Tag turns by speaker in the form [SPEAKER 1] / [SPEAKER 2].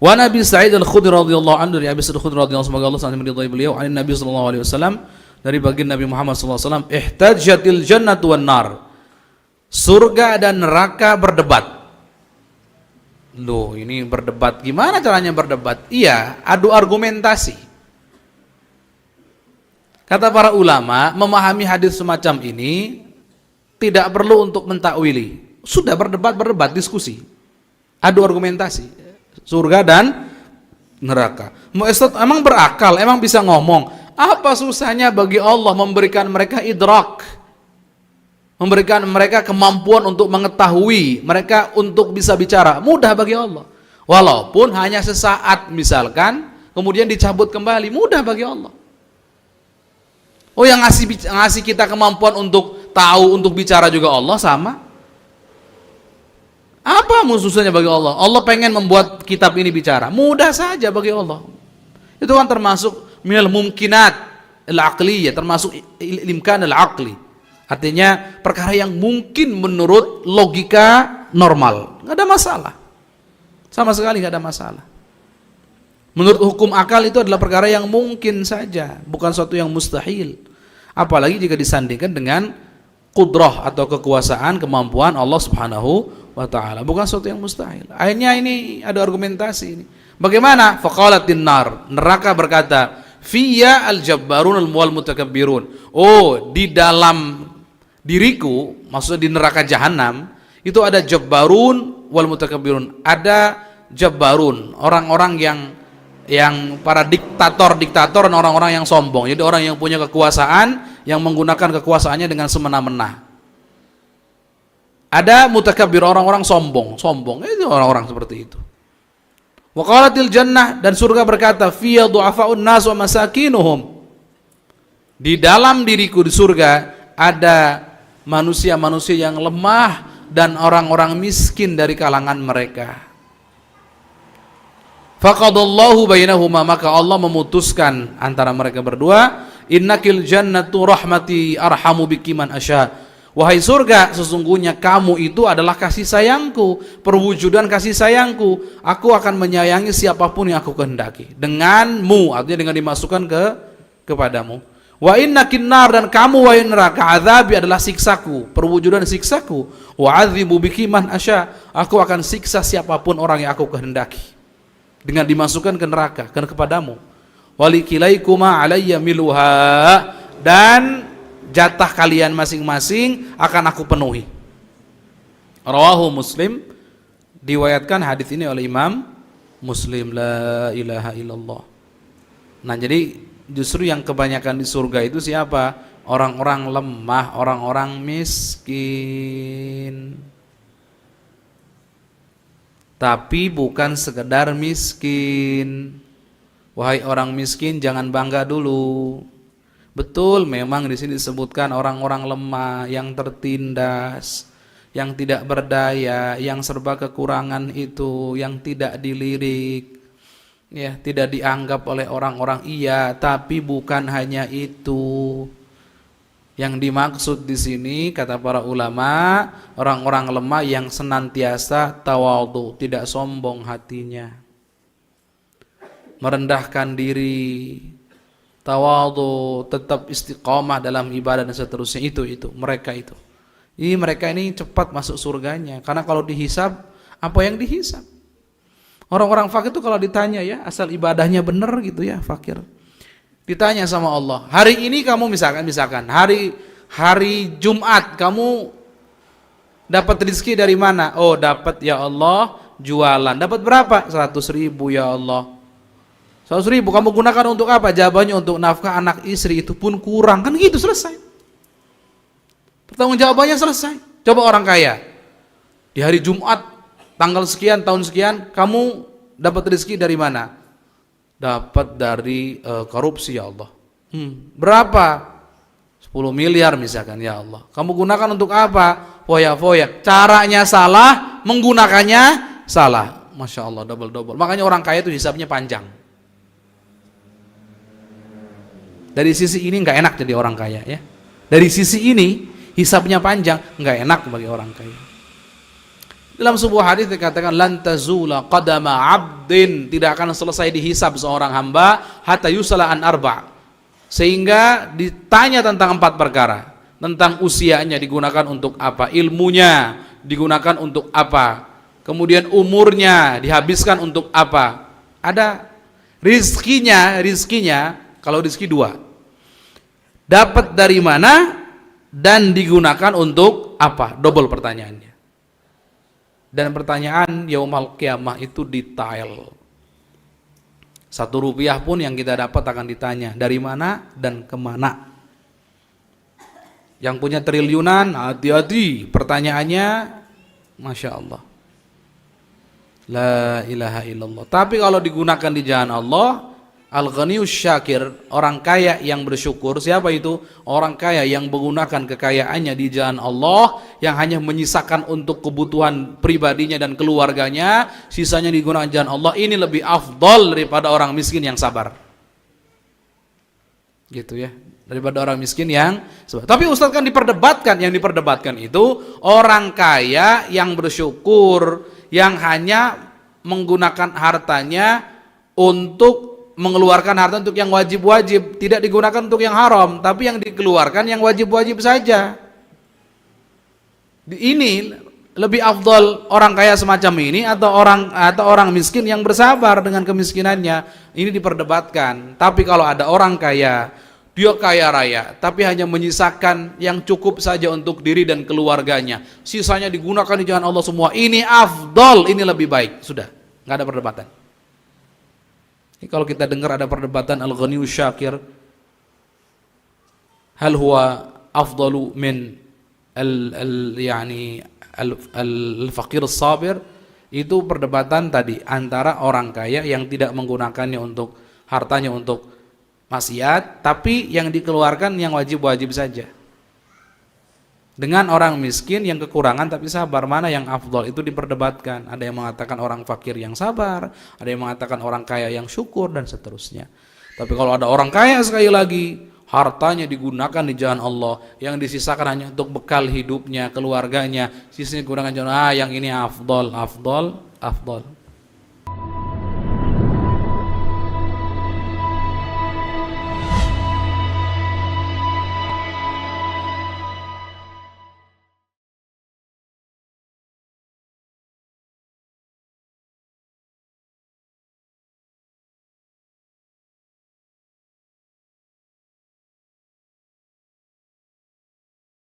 [SPEAKER 1] Wa Nabi Sa'id Al-Khudri radhiyallahu anhu, dari Abi Sa'id Al-Khudri radhiyallahu anhu, semoga Allah SWT meridai beliau, an Nabi sallallahu alaihi wasallam, dari baginda Nabi Muhammad sallallahu alaihi wasallam, ihtajjatil jannatu wan nar. Surga dan neraka berdebat. Loh, ini berdebat, gimana caranya berdebat? Iya, adu argumentasi. Kata para ulama, memahami hadis semacam ini tidak perlu untuk mentakwili. Sudah berdebat, diskusi. Adu argumentasi. Surga dan neraka. Emang berakal, emang bisa ngomong. Apa susahnya bagi Allah memberikan mereka idrak, memberikan mereka kemampuan untuk mengetahui, mereka untuk bisa bicara? Mudah bagi Allah. Walaupun hanya sesaat misalkan, kemudian dicabut kembali, mudah bagi Allah. Oh, yang ngasih kita kemampuan untuk tahu, untuk bicara juga Allah sama. Apa susahnya bagi Allah? Allah pengen membuat kitab ini bicara, mudah saja bagi Allah. Itu kan termasuk minal mumkinat al-aqliyah, termasuk imkan al-aqli. Artinya perkara yang mungkin menurut logika normal, nggak ada masalah, sama sekali nggak ada masalah. Menurut hukum akal itu adalah perkara yang mungkin saja, bukan suatu yang mustahil. Apalagi jika disandingkan dengan qudrah atau kekuasaan, kemampuan Allah Subhanahu wa ta'ala, bukan sesuatu yang mustahil. Akhirnya ini ada argumentasi ini. Bagaimana? Faqalatin nar, neraka berkata, fiyya al-jabbarun al-muwal mutakabbirun. Oh, di dalam diriku, maksudnya di neraka jahanam, itu ada jabbarun wal mutakabbirun. Ada jabbarun, orang-orang yang para diktator dan orang-orang yang sombong. Jadi orang yang punya kekuasaan, yang menggunakan kekuasaannya dengan semena-mena. Ada mutakabbir, orang-orang sombong, itu orang-orang seperti itu. Wa qalatil jannah, dan surga berkata, fiyya du'afa'un nas wa masakinuhum. Di dalam diriku di surga ada manusia-manusia yang lemah dan orang-orang miskin dari kalangan mereka. Faqadallahu bainahuma, maka Allah memutuskan antara mereka berdua, innakil jannatu rahmati arhamu biki man asya. Wahai surga, sesungguhnya kamu itu adalah kasih sayangku, perwujudan kasih sayangku. Aku akan menyayangi siapapun yang aku kehendaki. Denganmu, artinya dengan dimasukkan kepadamu. Wa innakin nar, dan kamu wahai neraka, azabi adalah siksaku, perwujudan siksaku. Wa adzibu biki man asya, aku akan siksa siapapun orang yang aku kehendaki. Dengan dimasukkan ke neraka, kepadamu. Walikilaikuma alayya miluha, dan jatah kalian masing-masing akan aku penuhi. Rawahu Muslim, diriwayatkan hadis ini oleh Imam Muslim. La ilaha illallah. Nah, jadi justru yang kebanyakan di surga itu siapa? Orang-orang lemah, orang-orang miskin. Tapi bukan sekedar miskin. Wahai orang miskin, jangan bangga dulu. Betul, memang di sini disebutkan orang-orang lemah, yang tertindas, yang tidak berdaya, yang serba kekurangan itu, yang tidak dilirik, ya, tidak dianggap oleh orang-orang. Iya, tapi bukan hanya itu. Yang dimaksud di sini kata para ulama, orang-orang lemah yang senantiasa tawadhu, tidak sombong hatinya, merendahkan diri, tawadhu, tetap istiqomah dalam ibadah dan seterusnya. Itu mereka itu. Mereka ini cepat masuk surganya, karena kalau dihisab, apa yang dihisab? Orang-orang fakir itu kalau ditanya, ya, asal ibadahnya benar gitu ya, fakir. Ditanya sama Allah, hari ini kamu misalkan hari Jumat kamu dapat rezeki dari mana? Oh, dapat ya Allah jualan. Dapat berapa? 100.000 ya Allah. 100.000 kamu gunakan untuk apa? Jawabannya untuk nafkah anak istri, itu pun kurang. Kan gitu, selesai. Pertanggung jawabannya selesai. Coba orang kaya, di hari Jumat tanggal sekian tahun sekian kamu dapat rezeki dari mana? Dapat dari korupsi ya Allah. Berapa? 10 miliar misalkan ya Allah. Kamu gunakan untuk apa? Foya-foya. Caranya salah, menggunakannya salah. Masya Allah, double. Makanya orang kaya itu hisabnya panjang. Dari sisi ini nggak enak jadi orang kaya, ya. Dari sisi ini hisabnya panjang, nggak enak bagi orang kaya. Dalam sebuah hadis dikatakan lan tazula qadama 'abdin, tidak akan selesai dihisab seorang hamba hatta yusala an arba', sehingga ditanya tentang 4 perkara. Tentang usianya digunakan untuk apa, ilmunya digunakan untuk apa, kemudian umurnya dihabiskan untuk apa, ada rizkinya, kalau rizki 2, dapat dari mana dan digunakan untuk apa, double pertanyaannya. Dan pertanyaan yaumul qiyamah itu detail. 1 rupiah pun yang kita dapat akan ditanya dari mana dan kemana. Yang punya triliunan, hati-hati pertanyaannya, Masya Allah, la ilaha illallah. Tapi kalau digunakan di jalan Allah, al-ghaniyus syakir, orang kaya yang bersyukur. Siapa itu? Orang kaya yang menggunakan kekayaannya di jalan Allah, yang hanya menyisakan untuk kebutuhan pribadinya dan keluarganya, sisanya digunakan di jalan Allah. Ini lebih afdal daripada orang miskin yang sabar. Gitu ya, daripada orang miskin yang sabar. Tapi Ustaz kan diperdebatkan, yang diperdebatkan itu orang kaya yang bersyukur, yang hanya menggunakan hartanya untuk mengeluarkan harta untuk yang wajib-wajib, tidak digunakan untuk yang haram, tapi yang dikeluarkan yang wajib-wajib saja. Ini lebih afdal orang kaya semacam ini atau orang miskin yang bersabar dengan kemiskinannya. Ini diperdebatkan. Tapi kalau ada orang kaya, dia kaya raya, tapi hanya menyisakan yang cukup saja untuk diri dan keluarganya, sisanya digunakan di jalan Allah semua, ini afdal, ini lebih baik. Sudah, nggak ada perdebatan. Ini kalau kita dengar ada perdebatan al-ghaniyus syakir, hal huwa afdalu min al-faqir as-sabir, itu perdebatan tadi antara orang kaya yang tidak menggunakannya untuk hartanya untuk maksiat, tapi yang dikeluarkan yang wajib-wajib saja, dengan orang miskin yang kekurangan tapi sabar. Mana yang afdal itu diperdebatkan. Ada yang mengatakan orang fakir yang sabar, ada yang mengatakan orang kaya yang syukur, dan seterusnya. Tapi kalau ada orang kaya, sekali lagi, hartanya digunakan di jalan Allah, yang disisakan hanya untuk bekal hidupnya, keluarganya, sisanya digunakan jalan, yang ini afdal.